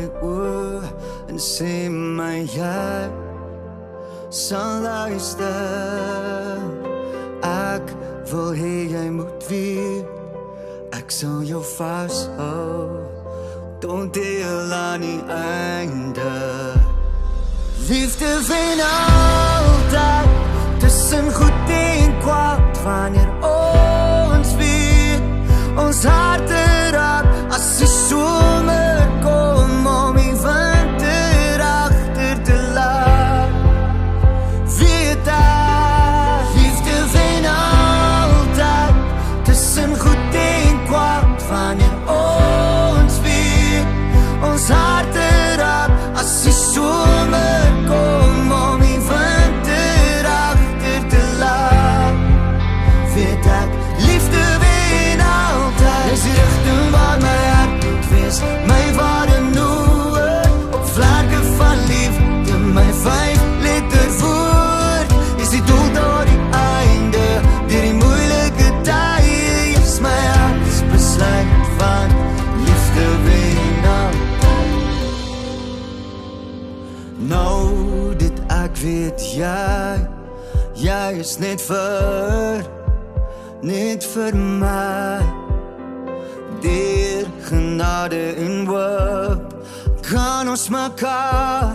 my oor en sê my jy sal luister. Ek wil hê jy moet weet, ek sal jou vashou tot deel aan die einde. Liefde wen altyd tussen goed en kwaad, wanneer ons weet ons harte raak as die somer kom om die winter agter te laat. Weet ek, liefde wen altyd tussen goed en kwaad, wanneer ons weet ons harte raak as die somer kom om die winter agter te laat. Weet ek, liefde wen altyd, dis die rigting waar my hart moet wees, my ware noord, op vlerke van liefde, my 5-letter woord, is die doel daar die einde, deur die moeilike tye, is my hart besluit van liefde wen altyd. Nou dit ek weet jy is net vir my, deur genade en hoop kan ons mekaar